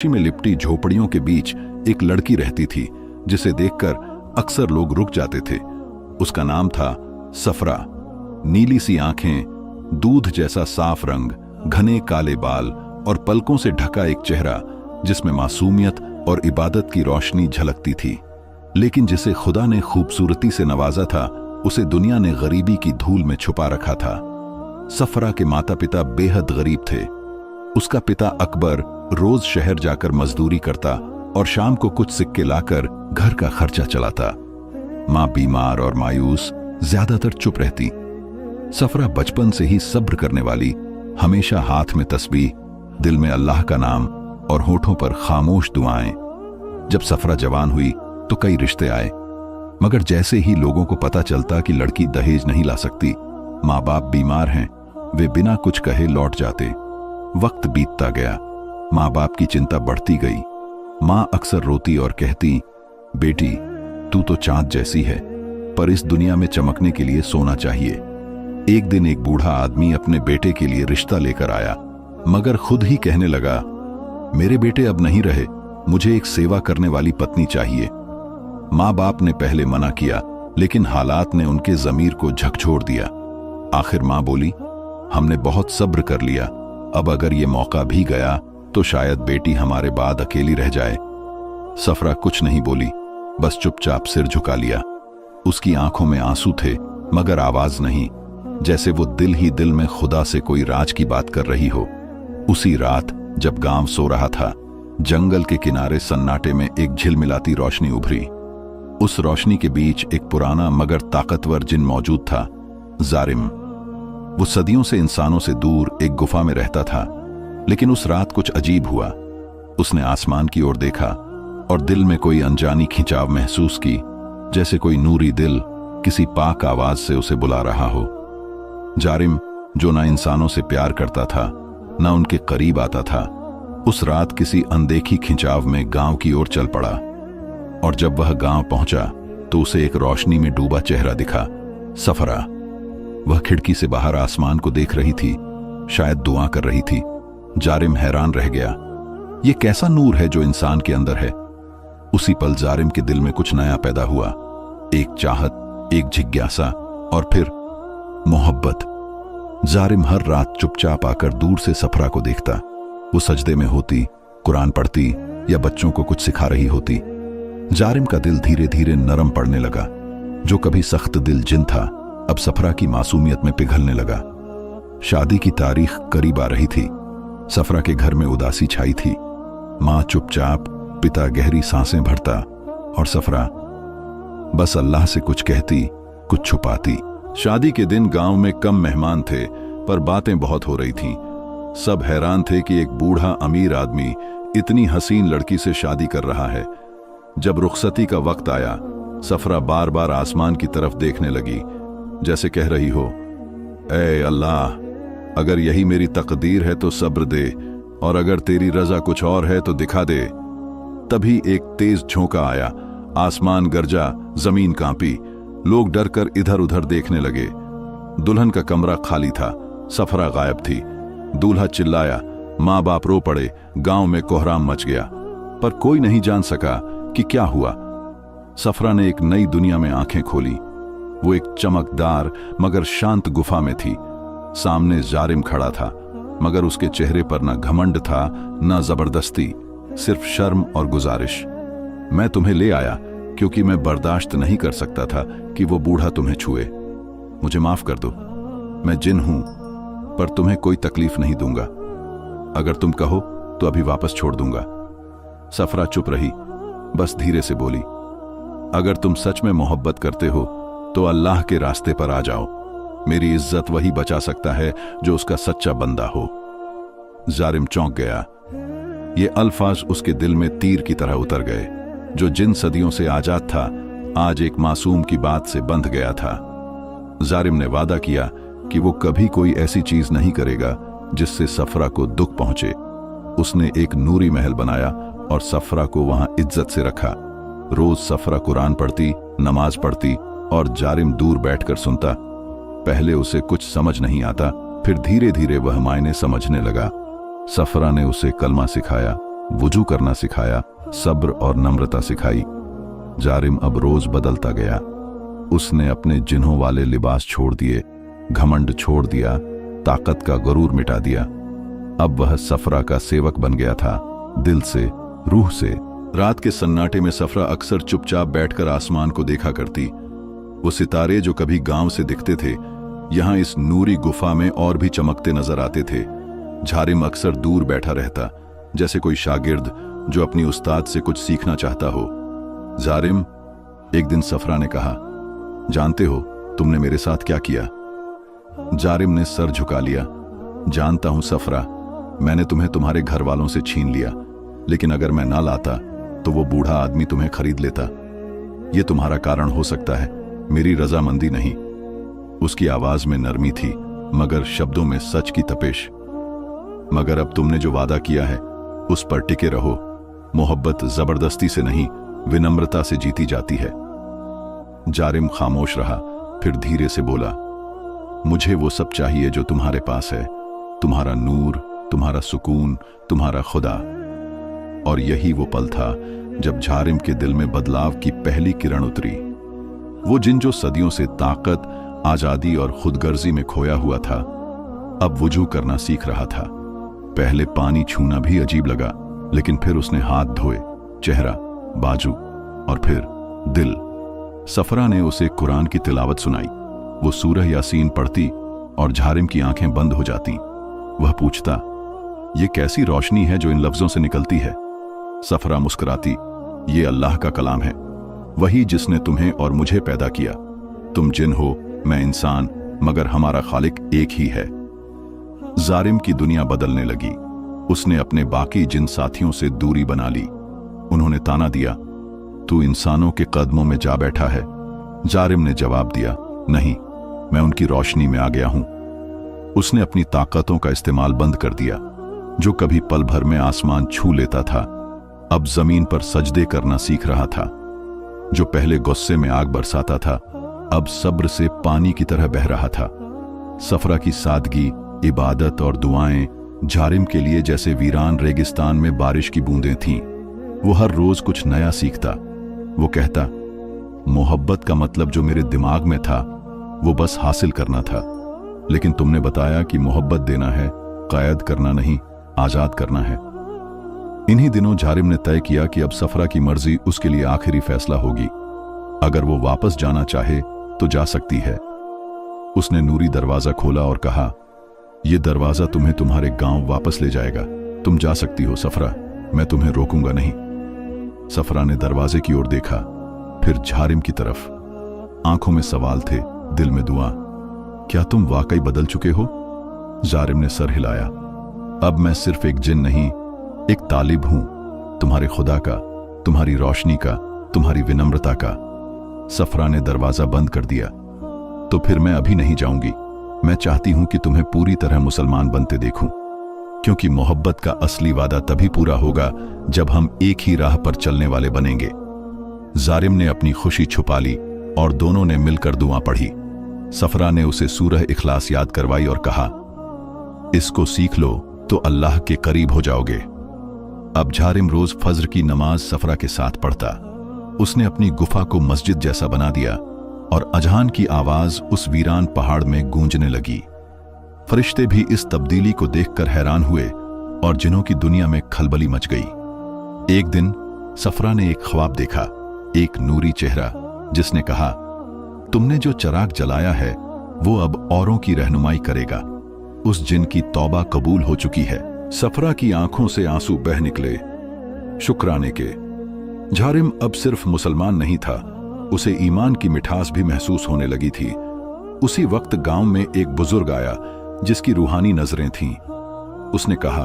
में लिपटी झोपड़ियों के बीच एक लड़की रहती थी जिसे देखकर अक्सर लोग रुक जाते थे। उसका नाम था सफरा। नीली सी आंखें, दूध जैसा साफ रंग, घने काले बाल और पलकों से ढका एक चेहरा जिसमें मासूमियत और इबादत की रोशनी झलकती थी। लेकिन जिसे खुदा ने खूबसूरती से नवाजा था, उसे दुनिया ने गरीबी की धूल में छुपा रखा था। सफरा के माता पिता बेहद गरीब थे। उसका पिता अकबर रोज शहर जाकर मजदूरी करता और शाम को कुछ सिक्के लाकर घर का खर्चा चलाता। मां बीमार और मायूस ज्यादातर चुप रहती। सफरा बचपन से ही सब्र करने वाली, हमेशा हाथ में तस्बीह, दिल में अल्लाह का नाम और होठों पर खामोश दुआएं। जब सफरा जवान हुई तो कई रिश्ते आए, मगर जैसे ही लोगों को पता चलता कि लड़की दहेज नहीं ला सकती, माँ बाप बीमार हैं, वे बिना कुछ कहे लौट जाते। वक्त बीतता गया, माँ बाप की चिंता बढ़ती गई। माँ अक्सर रोती और कहती, बेटी तू तो चांद जैसी है, पर इस दुनिया में चमकने के लिए सोना चाहिए। एक दिन एक बूढ़ा आदमी अपने बेटे के लिए रिश्ता लेकर आया, मगर खुद ही कहने लगा, मेरे बेटे अब नहीं रहे, मुझे एक सेवा करने वाली पत्नी चाहिए। माँ बाप ने पहले मना किया, लेकिन हालात ने उनके ज़मीर को झकझोर दिया। आखिर माँ बोली, हमने बहुत सब्र कर लिया, अब अगर ये मौका भी गया तो शायद बेटी हमारे बाद अकेली रह जाए। सफरा कुछ नहीं बोली, बस चुपचाप सिर झुका लिया। उसकी आंखों में आंसू थे, मगर आवाज नहीं, जैसे वो दिल ही दिल में खुदा से कोई राज की बात कर रही हो। उसी रात जब गांव सो रहा था, जंगल के किनारे सन्नाटे में एक झिलमिलाती रोशनी उभरी। उस रोशनी के बीच एक पुराना मगर ताकतवर जिन मौजूद था, जारिम। वो सदियों से इंसानों से दूर एक गुफा में रहता था, लेकिन उस रात कुछ अजीब हुआ। उसने आसमान की ओर देखा और दिल में कोई अनजानी खिंचाव महसूस की, जैसे कोई नूरी दिल किसी पाक आवाज से उसे बुला रहा हो। जारिम, जो ना इंसानों से प्यार करता था, ना उनके करीब आता था, उस रात किसी अनदेखी खिंचाव में गांव की ओर चल पड़ा। और जब वह गांव पहुंचा तो उसे एक रोशनी में डूबा चेहरा दिखा, सफरा। वह खिड़की से बाहर आसमान को देख रही थी, शायद दुआ कर रही थी। जारिम हैरान रह गया, ये कैसा नूर है जो इंसान के अंदर है। उसी पल जारिम के दिल में कुछ नया पैदा हुआ, एक चाहत, एक जिज्ञासा और फिर मोहब्बत। जारिम हर रात चुपचाप आकर दूर से सफरा को देखता। वो सजदे में होती, कुरान पढ़ती या बच्चों को कुछ सिखा रही होती। जारिम का दिल धीरे धीरे नरम पड़ने लगा। जो कभी सख्त दिल जिन था, अब सफरा की मासूमियत में पिघलने लगा। शादी की तारीख करीब आ रही थी। सफरा के घर में उदासी छाई थी। माँ चुपचाप, पिता गहरी सांसें भरता और सफरा बस अल्लाह से कुछ कहती, कुछ छुपाती। शादी के दिन गांव में कम मेहमान थे, पर बातें बहुत हो रही थीं। सब हैरान थे कि एक बूढ़ा अमीर आदमी इतनी हसीन लड़की से शादी कर रहा है। जब रुखसती का वक्त आया, सफरा बार बार आसमान की तरफ देखने लगी, जैसे कह रही हो, ऐ अल्लाह, अगर यही मेरी तकदीर है तो सब्र दे, और अगर तेरी रजा कुछ और है तो दिखा दे। तभी एक तेज झोंका आया, आसमान गरजा, जमीन कांपी। लोग डर कर इधर उधर देखने लगे। दुल्हन का कमरा खाली था, सफरा गायब थी। दूल्हा चिल्लाया, माँ बाप रो पड़े, गांव में कोहराम मच गया, पर कोई नहीं जान सका कि क्या हुआ। सफरा ने एक नई दुनिया में आंखें खोली। वो एक चमकदार मगर शांत गुफा में थी। सामने जारिम खड़ा था, मगर उसके चेहरे पर न घमंड था, न जबरदस्ती, सिर्फ शर्म और गुजारिश। मैं तुम्हें ले आया क्योंकि मैं बर्दाश्त नहीं कर सकता था कि वो बूढ़ा तुम्हें छुए। मुझे माफ कर दो, मैं जिन हूं, पर तुम्हें कोई तकलीफ नहीं दूंगा। अगर तुम कहो तो अभी वापस छोड़ दूंगा। सफरा चुप रही, बस धीरे से बोली, अगर तुम सच में मोहब्बत करते हो तो अल्लाह के रास्ते पर आ जाओ। मेरी इज्जत वही बचा सकता है जो उसका सच्चा बंदा हो। जारिम चौंक गया। ये अल्फाज उसके दिल में तीर की तरह उतर गए। जो जिन सदियों से आजाद था, आज एक मासूम की बात से बंध गया था। जारिम ने वादा किया कि वो कभी कोई ऐसी चीज नहीं करेगा जिससे सफरा को दुख पहुंचे। उसने एक नूरी महल बनाया और सफरा को वहां इज्जत से रखा। रोज सफरा कुरान पढ़ती, नमाज पढ़ती और जारिम दूर बैठकर सुनता। पहले उसे कुछ समझ नहीं आता, फिर धीरे धीरे वह मायने समझने लगा। सफरा ने उसे कलमा सिखाया, वुजू करना सिखाया, सब्र और नम्रता सिखाई। जारिम अब रोज बदलता गया। उसने अपने जिन्हों वाले लिबास छोड़ दिए, घमंड छोड़ दिया, ताकत का गरूर मिटा दिया। अब वह सफरा का सेवक बन गया था, दिल से, रूह से। रात के सन्नाटे में सफरा अक्सर चुपचाप बैठकर आसमान को देखा करती। वो सितारे जो कभी गांव से दिखते थे, यहां इस नूरी गुफा में और भी चमकते नजर आते थे। जारिम अक्सर दूर बैठा रहता, जैसे कोई शागिर्द जो अपनी उस्ताद से कुछ सीखना चाहता हो। जारिम, एक दिन सफरा ने कहा, जानते हो तुमने मेरे साथ क्या किया? जारिम ने सर झुका लिया। जानता हूं सफरा, मैंने तुम्हें तुम्हारे घर वालों से छीन लिया, लेकिन अगर मैं ना लाता तो वो बूढ़ा आदमी तुम्हें खरीद लेता। ये तुम्हारा कारण हो सकता है, मेरी रजामंदी नहीं। उसकी आवाज में नरमी थी, मगर शब्दों में सच की तपिश। मगर अब तुमने जो वादा किया है उस पर टिके रहो। मोहब्बत जबरदस्ती से नहीं, विनम्रता से जीती जाती है। जारिम खामोश रहा, फिर धीरे से बोला, मुझे वो सब चाहिए जो तुम्हारे पास है, तुम्हारा नूर, तुम्हारा सुकून, तुम्हारा खुदा। और यही वो पल था जब जारिम के दिल में बदलाव की पहली किरण उतरी। वो जिन जो सदियों से ताकत, आजादी और खुदगर्जी में खोया हुआ था, अब वुजू करना सीख रहा था। पहले पानी छूना भी अजीब लगा, लेकिन फिर उसने हाथ धोए, चेहरा, बाजू और फिर दिल। सफरा ने उसे कुरान की तिलावत सुनाई। वो सूरह यासीन पढ़ती और जारिम की आंखें बंद हो जाती। वह पूछता, ये कैसी रोशनी है जो इन लफ्जों से निकलती है? सफरा मुस्कुराती, ये अल्लाह का कलाम है, वही जिसने तुम्हें और मुझे पैदा किया। तुम जिन हो, मैं इंसान, मगर हमारा खालिक एक ही है। जारिम की दुनिया बदलने लगी। उसने अपने बाकी जिन साथियों से दूरी बना ली। उन्होंने ताना दिया, तू इंसानों के कदमों में जा बैठा है। जारिम ने जवाब दिया, नहीं, मैं उनकी रोशनी में आ गया हूं। उसने अपनी ताकतों का इस्तेमाल बंद कर दिया। जो कभी पल भर में आसमान छू लेता था, अब जमीन पर सजदे करना सीख रहा था। जो पहले गुस्से में आग बरसाता था, अब सब्र से पानी की तरह बह रहा था। सफरा की सादगी, इबादत और दुआएं जारिम के लिए जैसे वीरान रेगिस्तान में बारिश की बूंदें थीं। वो हर रोज कुछ नया सीखता। वो कहता, मोहब्बत का मतलब जो मेरे दिमाग में था वो बस हासिल करना था, लेकिन तुमने बताया कि मोहब्बत देना है, क़ैद करना नहीं, आजाद करना है। इन्हीं दिनों जारिम ने तय किया कि अब सफरा की मर्जी उसके लिए आखिरी फैसला होगी। अगर वो वापस जाना चाहे तो जा सकती है। उसने नूरी दरवाजा खोला और कहा, यह दरवाजा तुम्हें तुम्हारे गांव वापस ले जाएगा। तुम जा सकती हो सफरा, मैं तुम्हें रोकूंगा नहीं। सफरा ने दरवाजे की ओर देखा, फिर जारिम की तरफ। आंखों में सवाल थे, दिल में दुआ। क्या तुम वाकई बदल चुके हो? जारिम ने सर हिलाया। अब मैं सिर्फ एक जिन नहीं, एक तालिब हूं, तुम्हारे खुदा का, तुम्हारी रोशनी का, तुम्हारी विनम्रता का। सफरा ने दरवाजा बंद कर दिया। तो फिर मैं अभी नहीं जाऊंगी। मैं चाहती हूं कि तुम्हें पूरी तरह मुसलमान बनते देखूं, क्योंकि मोहब्बत का असली वादा तभी पूरा होगा जब हम एक ही राह पर चलने वाले बनेंगे। जारिम ने अपनी खुशी छुपा ली और दोनों ने मिलकर दुआ पढ़ी। सफरा ने उसे सूरह इखलास याद करवाई और कहा, इसको सीख लो तो अल्लाह के करीब हो जाओगे। अब जारिम रोज फज्र की नमाज सफरा के साथ पढ़ता। उसने अपनी गुफा को मस्जिद जैसा बना दिया और अजहान की आवाज उस वीरान पहाड़ में गूंजने लगी। फरिश्ते भी इस तब्दीली को देखकर हैरान हुए और जिन्हों की दुनिया में खलबली मच गई। एक दिन सफरा ने एक ख्वाब देखा, एक नूरी चेहरा जिसने कहा, तुमने जो चिराग जलाया है वो अब औरों की रहनुमाई करेगा। उस जिन की तौबा कबूल हो चुकी है। सफरा की आंखों से आंसू बह निकले, शुक्राने के। जारिम अब सिर्फ मुसलमान नहीं था, उसे ईमान की मिठास भी महसूस होने लगी थी। उसी वक्त गांव में एक बुजुर्ग आया जिसकी रूहानी नजरें थीं। उसने कहा,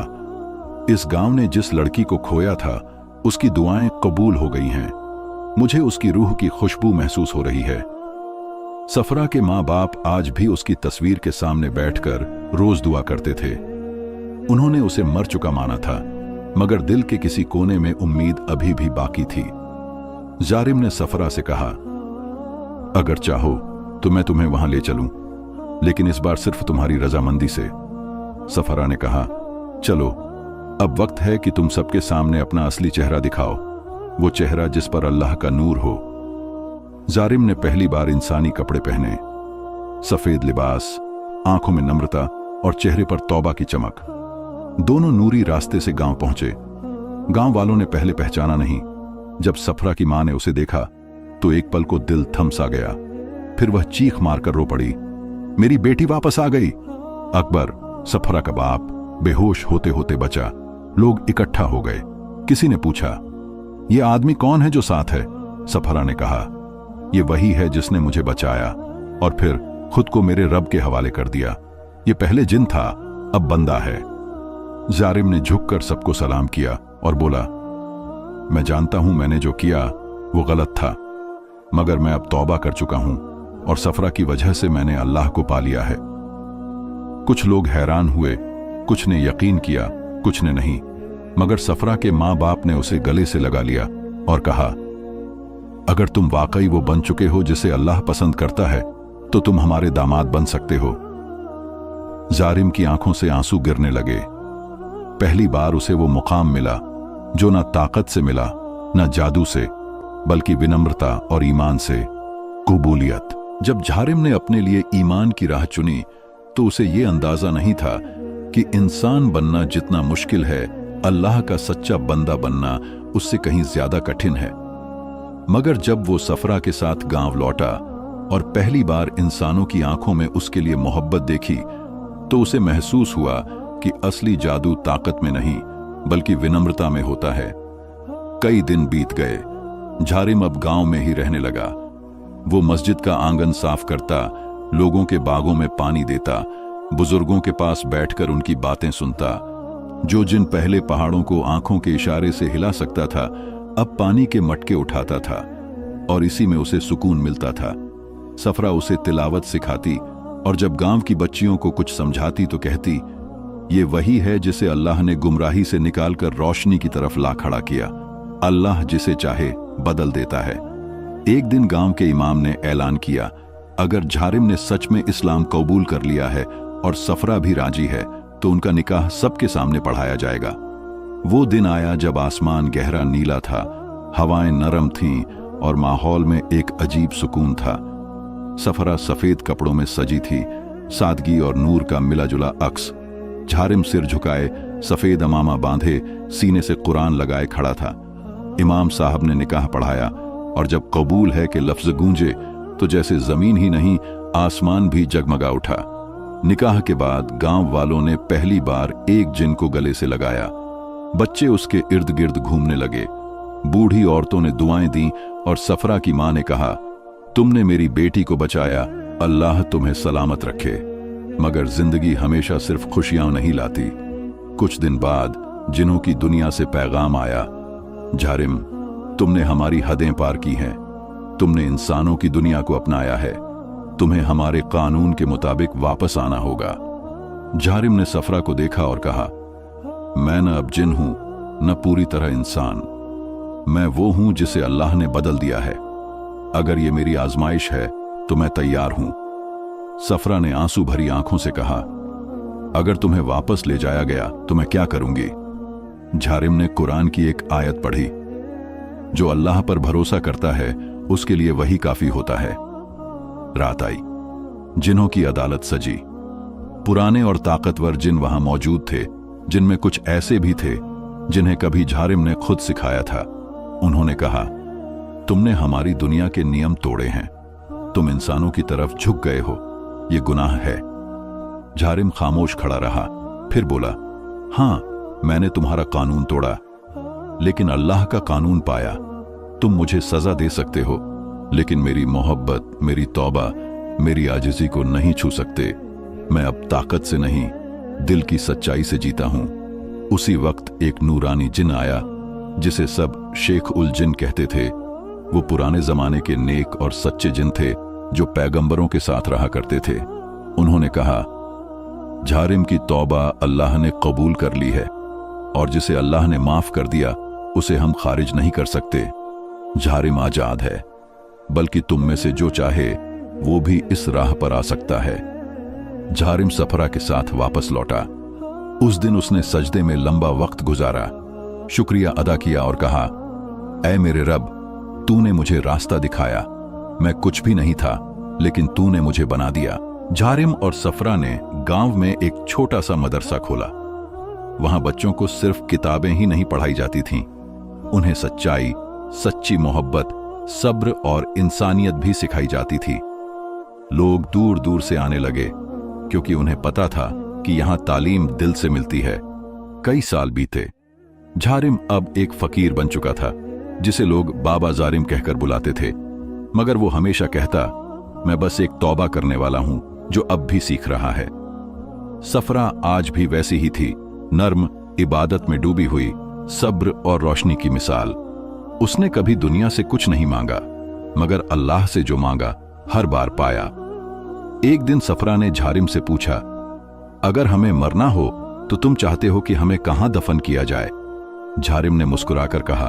इस गांव ने जिस लड़की को खोया था उसकी दुआएं कबूल हो गई हैं। मुझे उसकी रूह की खुशबू महसूस हो रही है। सफरा के माँ बाप आज भी उसकी तस्वीर के सामने बैठकर रोज दुआ करते थे। उन्होंने उसे मर चुका माना था, मगर दिल के किसी कोने में उम्मीद अभी भी बाकी थी। जारिम ने सफरा से कहा, अगर चाहो तो मैं तुम्हें वहां ले चलूं, लेकिन इस बार सिर्फ तुम्हारी रजामंदी से। सफरा ने कहा, चलो, अब वक्त है कि तुम सबके सामने अपना असली चेहरा दिखाओ, वो चेहरा जिस पर अल्लाह का नूर हो। जारिम ने पहली बार इंसानी कपड़े पहने, सफेद लिबास, आंखों में नम्रता और चेहरे पर तौबा की चमक। दोनों नूरी रास्ते से गांव पहुंचे। गांव वालों ने पहले पहचाना नहीं। जब सफरा की मां ने उसे देखा तो एक पल को दिल थम सा गया। फिर वह चीख मारकर रो पड़ी, मेरी बेटी वापस आ गई। अकबर, सफरा का बाप, बेहोश होते होते बचा। लोग इकट्ठा हो गए। किसी ने पूछा, यह आदमी कौन है जो साथ है? सफरा ने कहा, यह वही है जिसने मुझे बचाया और फिर खुद को मेरे रब के हवाले कर दिया। यह पहले जिन था, अब बंदा है। जारिम ने झुककर सबको सलाम किया और बोला, मैं जानता हूं मैंने जो किया वो गलत था, मगर मैं अब तौबा कर चुका हूं और सफरा की वजह से मैंने अल्लाह को पा लिया है। कुछ लोग हैरान हुए, कुछ ने यकीन किया, कुछ ने नहीं, मगर सफरा के मां बाप ने उसे गले से लगा लिया और कहा, अगर तुम वाकई वो बन चुके हो जिसे अल्लाह पसंद करता है तो तुम हमारे दामाद बन सकते हो। जारिम की आंखों से आंसू गिरने लगे। पहली बार उसे वो मुकाम मिला जो न ताकत से मिला, न जादू से, बल्कि विनम्रता और ईमान से, कबूलियत। जब जारिम ने अपने लिए ईमान की राह चुनी तो उसे ये अंदाजा नहीं था कि इंसान बनना जितना मुश्किल है, अल्लाह का सच्चा बंदा बनना उससे कहीं ज्यादा कठिन है। मगर जब वो सफरा के साथ गांव लौटा और पहली बार इंसानों की आंखों में उसके लिए मोहब्बत देखी तो उसे महसूस हुआ कि असली जादू ताकत में नहीं बल्कि विनम्रता में होता है। कई दिन बीत गए। जारिम अब गांव में ही रहने लगा। वो मस्जिद का आंगन साफ करता, लोगों के बागों में पानी देता, बुजुर्गों के पास बैठकर उनकी बातें सुनता। जो जिन पहले पहाड़ों को आंखों के इशारे से हिला सकता था, अब पानी के मटके उठाता था और इसी में उसे सुकून मिलता था। सफरा उसे तिलावत सिखाती और जब गांव की बच्चियों को कुछ समझाती तो कहती, ये वही है जिसे अल्लाह ने गुमराही से निकालकर रोशनी की तरफ ला खड़ा किया। अल्लाह जिसे चाहे बदल देता है। एक दिन गांव के इमाम ने ऐलान किया, अगर जारिम ने सच में इस्लाम कबूल कर लिया है और सफरा भी राजी है तो उनका निकाह सबके सामने पढ़ाया जाएगा। वो दिन आया जब आसमान गहरा नीला था, हवाएं नरम थीं और माहौल में एक अजीब सुकून था। सफरा सफेद कपड़ों में सजी थी, सादगी और नूर का मिला जुला अक्स। जारिम सिर झुकाए, सफेद अमामा बांधे, सीने से कुरान लगाए खड़ा था। इमाम साहब ने निकाह पढ़ाया और जब कबूल है के लफ्ज गूंजे तो जैसे जमीन ही नहीं आसमान भी जगमगा उठा। निकाह के बाद गांव वालों ने पहली बार एक जिन को गले से लगाया। बच्चे उसके इर्द गिर्द घूमने लगे। बूढ़ी औरतों ने दुआएं दी और सफरा की मां ने कहा, तुमने मेरी बेटी को बचाया, अल्लाह तुम्हें सलामत रखे। मगर जिंदगी हमेशा सिर्फ खुशियां नहीं लाती। कुछ दिन बाद जिन्हों की दुनिया से पैगाम आया, जारिम, तुमने हमारी हदें पार की हैं, तुमने इंसानों की दुनिया को अपनाया है, तुम्हें हमारे कानून के मुताबिक वापस आना होगा। जारिम ने सफरा को देखा और कहा, मैं न अब जिन हूं न पूरी तरह इंसान, मैं वो हूं जिसे अल्लाह ने बदल दिया है। अगर ये मेरी आजमाइश है तो मैं तैयार हूं। सफरा ने आंसू भरी आंखों से कहा, अगर तुम्हें वापस ले जाया गया तो मैं क्या करूंगी? जारिम ने कुरान की एक आयत पढ़ी, जो अल्लाह पर भरोसा करता है उसके लिए वही काफी होता है। रात आई, जिन्हों की अदालत सजी। पुराने और ताकतवर जिन वहां मौजूद थे, जिनमें कुछ ऐसे भी थे जिन्हें कभी जारिम ने खुद सिखाया था। उन्होंने कहा, तुमने हमारी दुनिया के नियम तोड़े हैं, तुम इंसानों की तरफ झुक गए हो, ये गुनाह है। जारिम खामोश खड़ा रहा, फिर बोला, हां, मैंने तुम्हारा कानून तोड़ा, लेकिन अल्लाह का कानून पाया। तुम मुझे सजा दे सकते हो, लेकिन मेरी मोहब्बत, मेरी तौबा, मेरी आजिज़ी को नहीं छू सकते। मैं अब ताकत से नहीं, दिल की सच्चाई से जीता हूं। उसी वक्त एक नूरानी जिन आया, जिसे सब शेख उल जिन कहते थे। वो पुराने जमाने के नेक और सच्चे जिन थे जो पैगंबरों के साथ रहा करते थे। उन्होंने कहा, जारिम की तौबा अल्लाह ने कबूल कर ली है और जिसे अल्लाह ने माफ कर दिया उसे हम खारिज नहीं कर सकते। जारिम आजाद है, बल्कि तुम में से जो चाहे वो भी इस राह पर आ सकता है। जारिम सफरा के साथ वापस लौटा। उस दिन उसने सजदे में लंबा वक्त गुजारा, शुक्रिया अदा किया और कहा, ऐ मेरे रब, तूने मुझे रास्ता दिखाया। मैं कुछ भी नहीं था, लेकिन तूने मुझे बना दिया। झारिम और सफरा ने गांव में एक छोटा सा मदरसा खोला। वहां बच्चों को सिर्फ किताबें ही नहीं पढ़ाई जाती थीं, उन्हें सच्चाई, सच्ची मोहब्बत, सब्र और इंसानियत भी सिखाई जाती थी। लोग दूर दूर से आने लगे, क्योंकि उन्हें पता था कि यहां तालीम दिल से मिलती है। कई साल बीते। झारिम अब एक फकीर बन चुका था, जिसे लोग बाबा जारिम कहकर बुलाते थे, मगर वो हमेशा कहता, मैं बस एक तौबा करने वाला हूं जो अब भी सीख रहा है। सफरा आज भी वैसी ही थी, नर्म, इबादत में डूबी हुई, सब्र और रोशनी की मिसाल। उसने कभी दुनिया से कुछ नहीं मांगा, मगर अल्लाह से जो मांगा हर बार पाया। एक दिन सफरा ने झारिम से पूछा, अगर हमें मरना हो तो तुम चाहते हो कि हमें कहां दफन किया जाए? झारिम ने मुस्कुराकर कहा,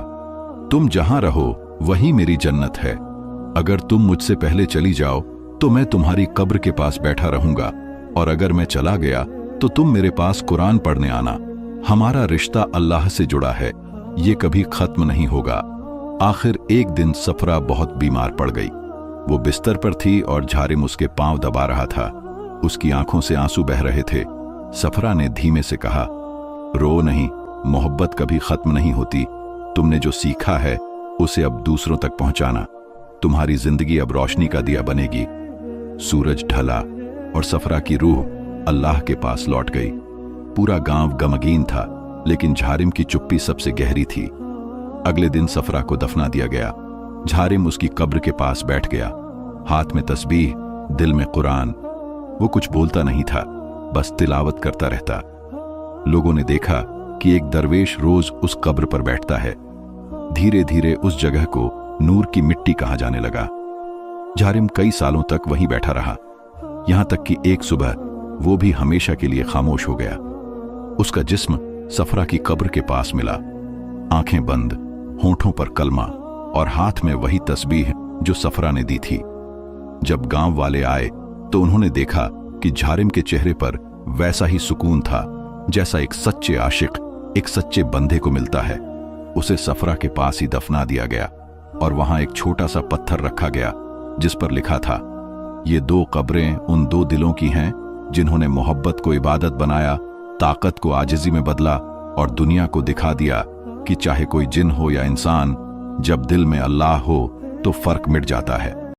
तुम जहां रहो वही मेरी जन्नत है। अगर तुम मुझसे पहले चली जाओ तो मैं तुम्हारी कब्र के पास बैठा रहूंगा, और अगर मैं चला गया तो तुम मेरे पास कुरान पढ़ने आना। हमारा रिश्ता अल्लाह से जुड़ा है, ये कभी खत्म नहीं होगा। आखिर एक दिन सफरा बहुत बीमार पड़ गई। वो बिस्तर पर थी और झारिम उसके पांव दबा रहा था। उसकी आंखों से आंसू बह रहे थे। सफरा ने धीमे से कहा, रो नहीं, मोहब्बत कभी खत्म नहीं होती। तुमने जो सीखा है उसे अब दूसरों तक पहुंचाना। तुम्हारी जिंदगी अब रोशनी का दिया बनेगी। सूरज ढला और सफरा की रूह अल्लाह के पास लौट गई। पूरा गांव गमगीन था, लेकिन झारिम की चुप्पी सबसे गहरी थी। अगले दिन सफरा को दफना दिया गया। झारिम उसकी कब्र के पास बैठ गया, हाथ में तस्बीह, दिल में कुरान। वो कुछ बोलता नहीं था, बस तिलावत करता रहता। लोगों ने देखा कि एक दरवेश रोज उस कब्र पर बैठता है। धीरे धीरे उस जगह को नूर की मिट्टी कहा जाने लगा। झारिम कई सालों तक वहीं बैठा रहा, यहां तक कि एक सुबह वो भी हमेशा के लिए खामोश हो गया। उसका जिस्म सफरा की कब्र के पास मिला, आंखें बंद, होंठों पर कलमा और हाथ में वही तस्बीह जो सफरा ने दी थी। जब गांव वाले आए तो उन्होंने देखा कि झारिम के चेहरे पर वैसा ही सुकून था जैसा एक सच्चे आशिक, एक सच्चे बंदे को मिलता है। उसे सफरा के पास ही दफना दिया गया और वहां एक छोटा सा पत्थर रखा गया जिस पर लिखा था, ये दो कब्रें उन दो दिलों की हैं जिन्होंने मोहब्बत को इबादत बनाया, ताकत को आजिजी में बदला और दुनिया को दिखा दिया कि चाहे कोई जिन हो या इंसान, जब दिल में अल्लाह हो तो फर्क मिट जाता है।